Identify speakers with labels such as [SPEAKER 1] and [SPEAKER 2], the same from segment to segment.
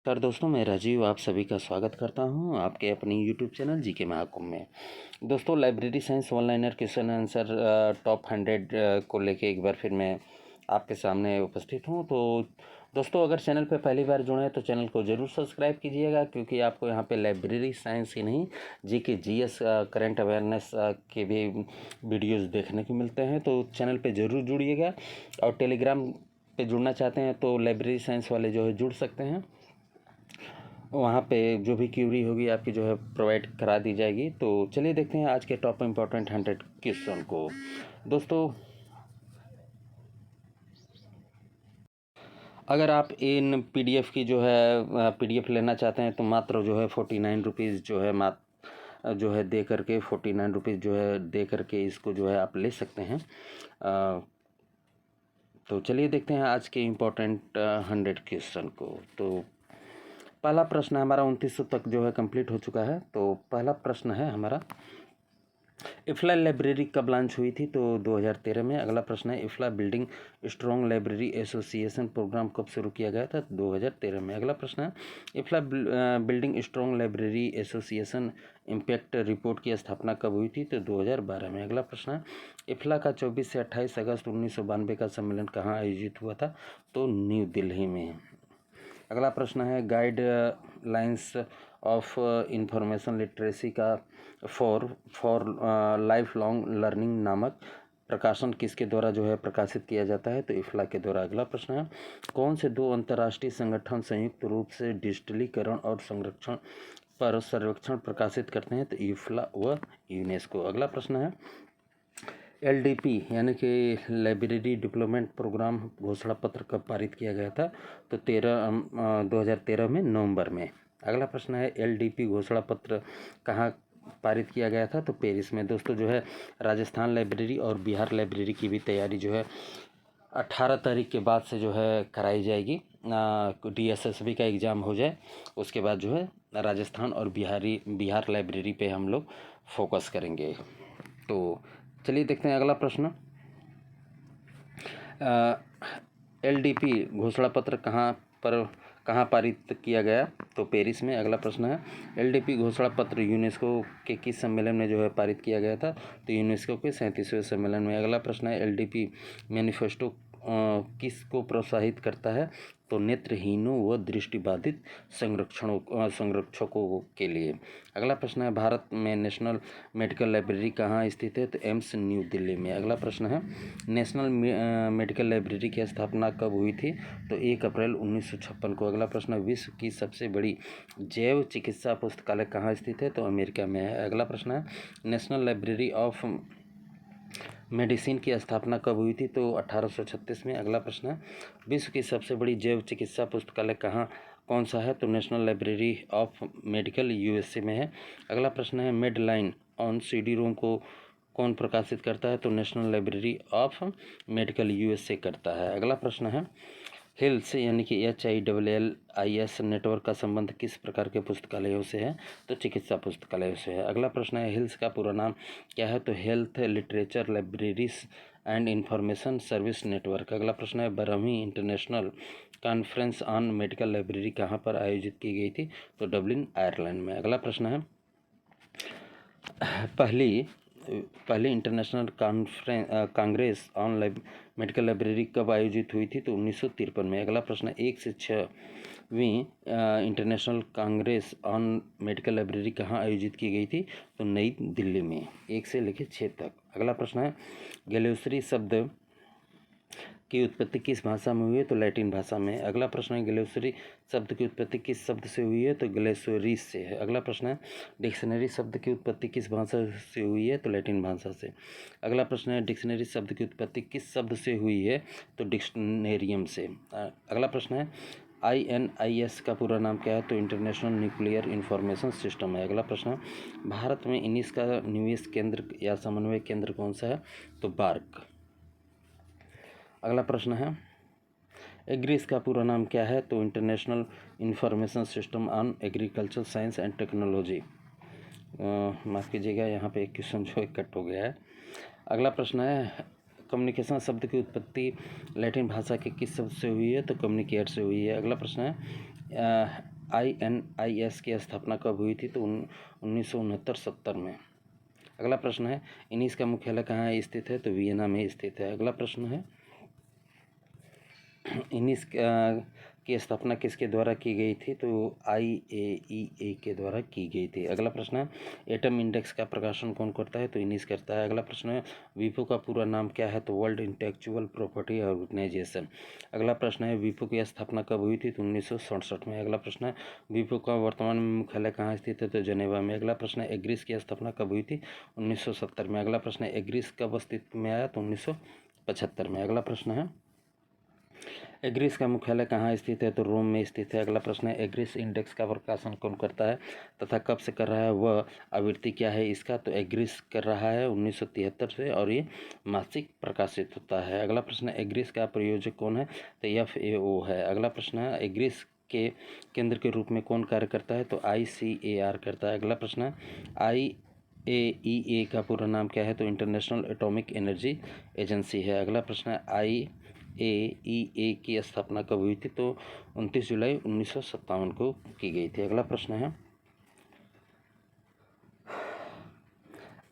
[SPEAKER 1] नमस्कार दोस्तों, मैं राजीव आप सभी का स्वागत करता हूं आपके अपनी यूट्यूब चैनल जीके महाकुंभ में। दोस्तों, library science one-liner question answer top 100 को लेके एक बार फिर मैं आपके सामने उपस्थित हूं। तो दोस्तों, अगर चैनल पे पहली बार जुड़े हैं तो चैनल को ज़रूर सब्सक्राइब कीजिएगा, क्योंकि आपको यहां पे लाइब्रेरी साइंस ही नहीं जीके जीएस करंट अवेयरनेस के भी वीडियोज़ देखने को मिलते हैं। तो चैनल पर ज़रूर जुड़िएगा, और टेलीग्राम पे जुड़ना चाहते हैं तो लाइब्रेरी साइंस वाले जो है जुड़ सकते हैं। वहाँ पे जो भी क्यूरी होगी आपकी जो है प्रोवाइड करा दी जाएगी। तो चलिए देखते हैं आज के टॉप इम्पोर्टेंट 100 क्वेश्चन को। दोस्तों, अगर आप इन पीडीएफ की जो है पीडीएफ लेना चाहते हैं तो मात्र जो है 49 रुपीज़ जो है जो है दे करके 49 रुपीज़ जो है दे करके इसको जो है आप ले सकते हैं। तो चलिए देखते हैं आज के इम्पोर्टेंट 100 क्वेश्चन को। तो पहला प्रश्न हमारा 2900 तक जो है कंप्लीट हो चुका है। तो पहला प्रश्न है हमारा, इफ्ला लाइब्रेरी कब लॉन्च हुई थी? तो 2013 में। अगला प्रश्न है, IFLA building strong library association programme कब शुरू किया गया था? 2013 में। अगला प्रश्न है, IFLA building strong library association impact report की स्थापना कब हुई थी? तो 2012 में। अगला प्रश्न है, इफ्ला का 24 से 28 अगस्त 1992 का सम्मेलन कहाँ आयोजित हुआ था? तो न्यू दिल्ली में। अगला प्रश्न है, guide lines of information literacy का फॉर लाइफ लॉन्ग लर्निंग नामक प्रकाशन किसके द्वारा जो है प्रकाशित किया जाता है? तो इफ्ला के द्वारा। अगला प्रश्न है, कौन से दो अंतर्राष्ट्रीय संगठन संयुक्त रूप से डिजिटलीकरण और संरक्षण पर सर्वेक्षण प्रकाशित करते हैं? तो इफ्ला व यूनेस्को। अगला प्रश्न है, LDP यानी कि लाइब्रेरी डेवलपमेंट प्रोग्राम घोषणा पत्र कब पारित किया गया था? तो 2013 में नवंबर में। अगला प्रश्न है, LDP घोषणा पत्र कहाँ पारित किया गया था? तो पेरिस में। दोस्तों, जो है राजस्थान लाइब्रेरी और बिहार लाइब्रेरी की भी तैयारी जो है 18 तारीख के बाद से जो है कराई जाएगी। DSSB का एग्ज़ाम हो जाए उसके बाद जो है राजस्थान और बिहार लाइब्रेरी पे हम लोग फोकस करेंगे। तो चलिए देखते हैं अगला प्रश्न, LDP घोषणा पत्र कहाँ पारित किया गया? तो पेरिस में। अगला प्रश्न है, LDP घोषणा पत्र यूनेस्को के किस सम्मेलन में जो है पारित किया गया था? तो यूनेस्को के 37वें सम्मेलन में। अगला प्रश्न है, LDP मैनिफेस्टो किसको प्रोत्साहित करता है? तो नेत्रहीनों व दृष्टिबाधित संरक्षकों के लिए। अगला प्रश्न है, भारत में नेशनल मेडिकल लाइब्रेरी कहाँ स्थित है? तो एम्स न्यू दिल्ली में। अगला प्रश्न है, नेशनल मेडिकल लाइब्रेरी की स्थापना कब हुई थी? तो 1 अप्रैल 1956 को। अगला प्रश्न है, विश्व की सबसे बड़ी जैव चिकित्सा पुस्तकालय कहाँ स्थित है? तो अमेरिका में है। अगला प्रश्न है, नेशनल लाइब्रेरी ऑफ मेडिसिन की स्थापना कब हुई थी? तो 1836 में। अगला प्रश्न है, विश्व की सबसे बड़ी जैव चिकित्सा पुस्तकालय कौन सा है? तो national library of medical USA में है। अगला प्रश्न है, मेडलाइन ऑन CD-ROM को कौन प्रकाशित करता है? तो national library of medical USA करता है। अगला प्रश्न है, हिल्स यानी कि HILLIS नेटवर्क का संबंध किस प्रकार के पुस्तकालयों से है? तो चिकित्सा पुस्तकालयों से है। अगला प्रश्न है, हिल्स का पूरा नाम क्या है? तो health literature libraries and information service network. अगला प्रश्न है, 12वीं international conference on medical library कहाँ पर आयोजित की गई थी? तो डब्लिन आयरलैंड में। अगला प्रश्न है, पहली international congress on medical library कब आयोजित हुई थी? तो 1953 में। अगला प्रश्न, 1 से 6वीं international congress on medical library कहाँ आयोजित की गई थी? तो नई दिल्ली में, 1 से लेकर 6 तक। अगला प्रश्न है, गैलेसरी शब्द की उत्पत्ति किस भाषा में हुई है? तो लैटिन भाषा में। अगला प्रश्न है, ग्लेसरी शब्द की उत्पत्ति किस शब्द से हुई है? तो ग्लेसोरिस से है। अगला प्रश्न है, डिक्शनरी शब्द की उत्पत्ति किस भाषा से हुई है? तो लैटिन भाषा से। अगला प्रश्न है, डिक्शनरी शब्द की उत्पत्ति किस शब्द से हुई है? तो डिक्शनेरियम से। अगला प्रश्न है, INIS का पूरा नाम क्या है? तो इंटरनेशनल न्यूक्लियर इंफॉर्मेशन सिस्टम है। अगला प्रश्न है, भारत में इनिस का निवेश केंद्र या समन्वय केंद्र कौन सा है? तो बार्क। अगला प्रश्न है, एग्रीस का पूरा नाम क्या है? तो international information system on agriculture science and technology. माफ़ कीजिएगा, यहाँ पे एक क्वेश्चन जो कट हो गया है। अगला प्रश्न है, कम्युनिकेशन शब्द की उत्पत्ति लैटिन भाषा के किस शब्द से हुई है? तो कम्युनिकेट से हुई है। अगला प्रश्न है, INIS की स्थापना कब हुई थी? तो 1969-70 में। अगला प्रश्न है, इनिस का मुख्यालय कहाँ स्थित है? तो वियना में स्थित है। अगला प्रश्न है, इनिस की स्थापना किसके द्वारा की गई थी? तो IAEA के द्वारा की गई थी। अगला प्रश्न है, एटम इंडेक्स का प्रकाशन कौन करता है? तो इनिस करता है। अगला प्रश्न है, विपो का पूरा नाम क्या है? तो वर्ल्ड इंटेलेक्चुअल प्रॉपर्टी ऑर्गेनाइजेशन। अगला प्रश्न है, विपो की स्थापना कब हुई थी? तो 1967 में। अगला प्रश्न है, विपो का वर्तमान में मुख्यालय कहाँ स्थित है? तो जेनेवा में। अगला प्रश्न है, एग्रिस की स्थापना कब हुई थी? 1970 में। अगला प्रश्न है, एग्रिस कब अस्तित्व में आया? तो 1975 में। अगला प्रश्न है, एग्रिस का मुख्यालय कहाँ स्थित है? तो रोम में स्थित है। अगला प्रश्न है, एग्रिस इंडेक्स का प्रकाशन कौन करता है तथा कब से कर रहा है? वह आवृत्ति क्या है इसका? तो एग्रिस कर रहा है 1973 से और ये मासिक प्रकाशित होता है। अगला प्रश्न है, एग्रिस का प्रयोजक कौन है? तो FAO है। अगला प्रश्न है, एग्रिस के केंद्र के रूप में कौन कार्य करता है? तो ICAR करता है। अगला प्रश्न है, IAEA का पूरा नाम क्या है? तो इंटरनेशनल एटॉमिक एनर्जी एजेंसी है। अगला प्रश्न है, IAEA की स्थापना कब हुई थी? तो 29 जुलाई 1957 को की गई थी। अगला प्रश्न है,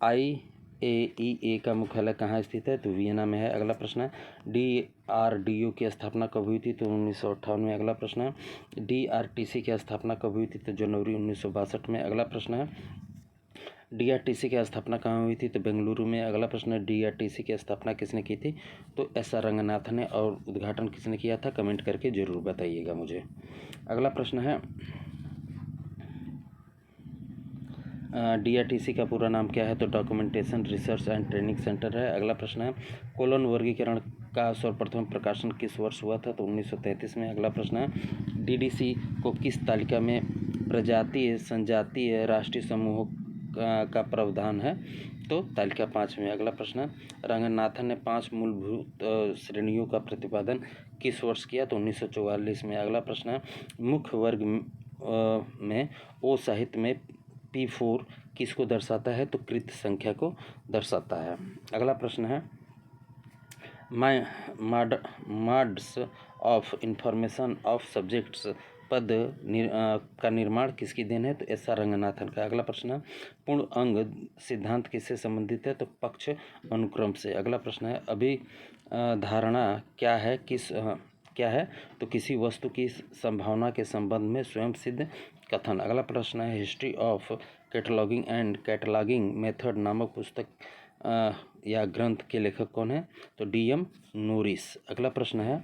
[SPEAKER 1] IAEA का मुख्यालय कहाँ स्थित है? तो वियना में है। अगला प्रश्न है, DRDO की स्थापना कब हुई थी? तो 1958 में। अगला प्रश्न है, DRTC की स्थापना कब हुई थी? तो जनवरी 1962 में। अगला प्रश्न है, DRTC की स्थापना कहाँ हुई थी? तो बेंगलुरु में। अगला प्रश्न है, DRTC की स्थापना किसने की थी? तो SR रंगनाथन ने। और उद्घाटन किसने किया था? कमेंट करके जरूर बताइएगा मुझे। अगला प्रश्न है, DRTC का पूरा नाम क्या है? तो documentation research and training centre है। अगला प्रश्न है, कोलन वर्गीकरण का सर्वप्रथम प्रकाशन किस वर्ष हुआ था? तो 1933 में। अगला प्रश्न है, DDC को किस तालिका में प्रजातीय संजातीय राष्ट्रीय समूहों का प्रावधान है? तो तालिका 5 में। अगला प्रश्न है, रंगनाथन ने 5 मूलभूत श्रेणियों का प्रतिपादन किस वर्ष किया? तो 1944 में। अगला प्रश्न है, मुख्य वर्ग में ओ साहित्य में P4 किसको दर्शाता है? तो कृत संख्या को दर्शाता है। अगला प्रश्न है, माड्स ऑफ इंफॉर्मेशन ऑफ सब्जेक्ट्स पद का निर्माण किसकी देन है? तो SR रंगनाथन का। अगला प्रश्न है, पूर्ण अंग सिद्धांत किससे संबंधित है? तो पक्ष अनुक्रम से। अगला प्रश्न है, अभिधारणा क्या है? तो किसी वस्तु की संभावना के संबंध में स्वयं सिद्ध कथन। अगला प्रश्न है, history of cataloguing and cataloguing method नामक पुस्तक या ग्रंथ के लेखक कौन है? तो DM नोरिस। अगला प्रश्न है,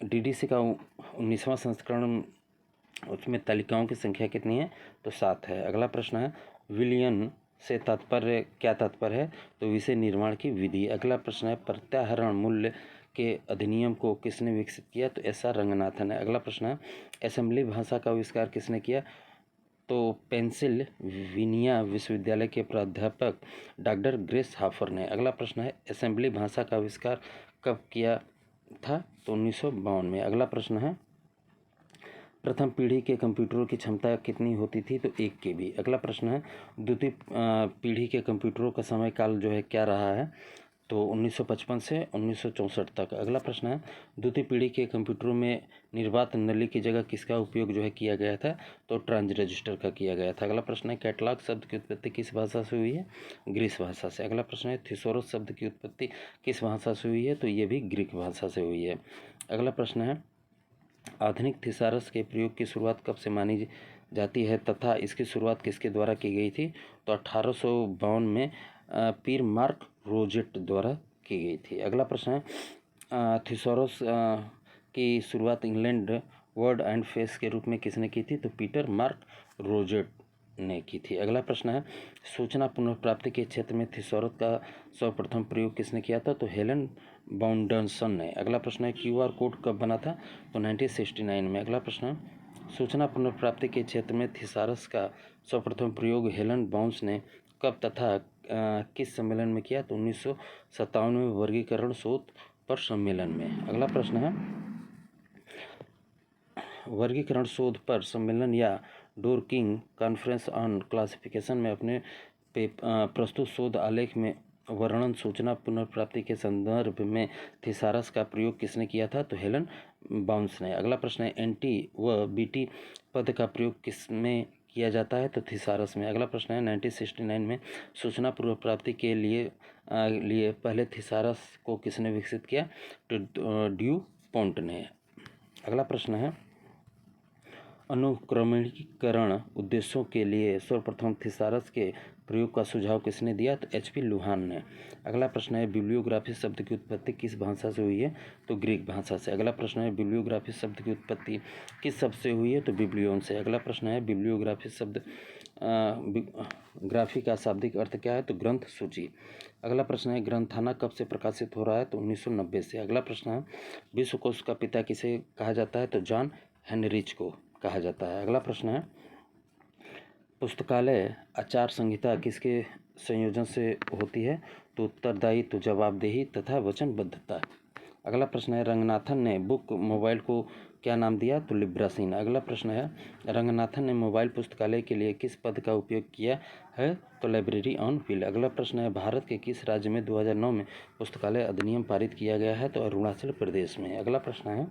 [SPEAKER 1] DDC का 19वां संस्करण, उसमें तालिकाओं की संख्या कितनी है? तो 7 है। अगला प्रश्न है, विलयन से क्या तात्पर्य है? तो विषय निर्माण की विधि। अगला प्रश्न है, प्रत्याहरण मूल्य के अधिनियम को किसने विकसित किया? तो SR रंगनाथन है। अगला प्रश्न है, असेंबली भाषा का आविष्कार किसने किया? तो पेंसिल्वेनिया विश्वविद्यालय के प्राध्यापक डॉक्टर ग्रेस हाफर ने। अगला प्रश्न है, असेंबली भाषा का आविष्कार कब किया था? तो 1952 में। अगला प्रश्न है, प्रथम पीढ़ी के कंप्यूटरों की क्षमता कितनी होती थी? तो 1 KB। अगला प्रश्न है, द्वितीय पीढ़ी के कंप्यूटरों का समय काल जो है क्या रहा है? तो 1955 से 1964 तक। अगला प्रश्न है, द्वितीय पीढ़ी के कंप्यूटरों में निर्वात नली की जगह किसका उपयोग जो है किया गया था? तो ट्रांजिस्टर का किया गया था। अगला प्रश्न है, कैटलॉग शब्द की उत्पत्ति किस भाषा से हुई है? ग्रीस भाषा से। अगला प्रश्न है, थिसोरस शब्द की उत्पत्ति किस भाषा से हुई है? तो ये भी ग्रीक भाषा से हुई है। अगला प्रश्न है, आधुनिक थिसारस के प्रयोग की शुरुआत कब से मानी जाती है तथा इसकी शुरुआत किसके द्वारा की गई थी? तो 1852 में पीर मार्क रोजेट द्वारा की गई थी। अगला प्रश्न है, थिसोरस की शुरुआत इंग्लैंड वर्ड एंड फेस के रूप में किसने की थी? तो पीटर मार्क रोजेट ने की थी। अगला प्रश्न है, सूचना पुनर्प्राप्ति के क्षेत्र में थिसोरस का सर्वप्रथम प्रयोग किसने किया था? तो हेलन बाउंडसन ने। अगला प्रश्न है, QR कोड कब बना था? तो 1969 में। अगला प्रश्न है, सूचना पुनर्प्राप्ति के क्षेत्र में थिसारस का सर्वप्रथम प्रयोग हेलन बाउंस ने कब तथा किस सम्मेलन में किया? तो 1957 में वर्गीकरण शोध पर सम्मेलन में। अगला प्रश्न है, वर्गीकरण शोध पर सम्मेलन या डोरकिंग कॉन्फ्रेंस ऑन क्लासिफिकेशन में अपने प्रस्तुत शोध आलेख में वर्णन सूचना पुनर्प्राप्ति के संदर्भ में थिसारस का प्रयोग किसने किया था? तो हेलन बाउंस ने। अगला प्रश्न है एंटी व बीटी पद का प्रयोग किस में किया जाता है? तो थिसारस में। अगला प्रश्न है 1969 में सूचना पूर्व प्राप्ति के लिए पहले थिसारस को किसने विकसित किया? तो ड्यू पोंट ने। अगला प्रश्न है अनुक्रमणीकरण उद्देश्यों के लिए सर्वप्रथम थिसारस के प्रयोग का सुझाव किसने दिया? तो एचपी लुहान ने। अगला प्रश्न है बिब्लियोग्राफी शब्द की उत्पत्ति किस भाषा से हुई है? तो ग्रीक भाषा से। अगला प्रश्न है बिब्लियोग्राफी शब्द की उत्पत्ति किस शब्द से हुई है? तो बिब्लियोन से। अगला प्रश्न है बिब्लियोग्राफी शब्द ग्राफी का शाब्दिक अर्थ क्या है? तो ग्रंथ सूची। अगला प्रश्न है ग्रंथाना कब से प्रकाशित हो रहा है? तो 1990 से। अगला प्रश्न है विश्वकोश का पिता किसे कहा जाता है? तो जॉन हेनरिच को कहा जाता है। अगला प्रश्न है पुस्तकालय आचार संहिता किसके संयोजन से होती है? तो उत्तरदायित्व, जवाबदेही तथा वचनबद्धता। अगला प्रश्न है रंगनाथन ने बुक मोबाइल को क्या नाम दिया? तो लिब्रासीन। अगला प्रश्न है रंगनाथन ने मोबाइल पुस्तकालय के लिए किस पद का उपयोग किया है? तो लाइब्रेरी ऑन व्हील। अगला प्रश्न है भारत के किस राज्य में 2009 में पुस्तकालय अधिनियम पारित किया गया है? तो अरुणाचल प्रदेश में। अगला प्रश्न है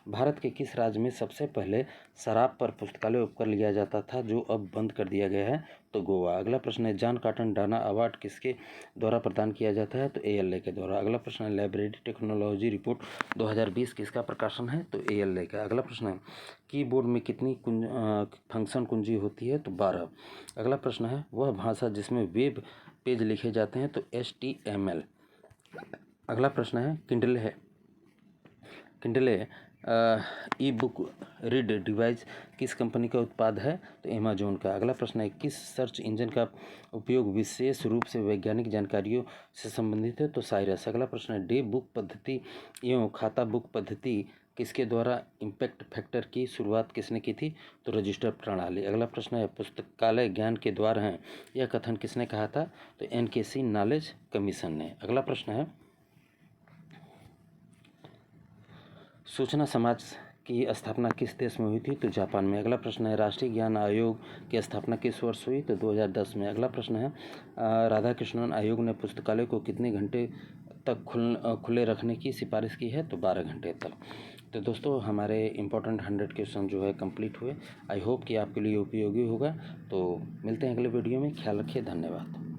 [SPEAKER 1] भारत के किस राज्य में सबसे पहले शराब पर पुस्तकालय उपकर लिया जाता था जो अब बंद कर दिया गया है? तो गोवा। अगला प्रश्न है जॉन कॉटन डाना अवार्ड किसके द्वारा प्रदान किया जाता है? तो ALA के द्वारा। अगला प्रश्न है लाइब्रेरी टेक्नोलॉजी रिपोर्ट 2020 किसका प्रकाशन है? तो ALA का। अगला प्रश्न है कीबोर्ड में कितनी फंक्शन कुंजी होती है? तो 12। अगला प्रश्न है वह भाषा जिसमें वेब पेज लिखे जाते हैं? तो HTML। अगला प्रश्न है किंडले ई बुक रीड डिवाइस किस कंपनी का उत्पाद है? तो अमेजोन का। अगला प्रश्न है किस सर्च इंजन का उपयोग विशेष रूप से वैज्ञानिक जानकारियों से संबंधित है? तो साइरस। अगला प्रश्न है डे बुक पद्धति एवं खाता बुक पद्धति किसके द्वारा इम्पैक्ट फैक्टर की शुरुआत किसने की थी? तो रजिस्टर प्रणाली। अगला प्रश्न है पुस्तकालय ज्ञान के द्वार हैं यह कथन किसने कहा था? तो NKC नॉलेज कमीशन ने। अगला प्रश्न है सूचना समाज की स्थापना किस देश में हुई थी? तो जापान में। अगला प्रश्न है राष्ट्रीय ज्ञान आयोग की स्थापना किस वर्ष हुई? तो 2010 में। अगला प्रश्न है राधाकृष्णन आयोग ने पुस्तकालय को कितने घंटे तक खुले रखने की सिफारिश की है? तो 12 घंटे तक। तो दोस्तों हमारे इम्पोर्टेंट 100 क्वेश्चन जो है कंप्लीट हुए। आई होप कि आपके लिए उपयोगी होगा। तो मिलते हैं अगले वीडियो में। ख्याल रखिए। धन्यवाद।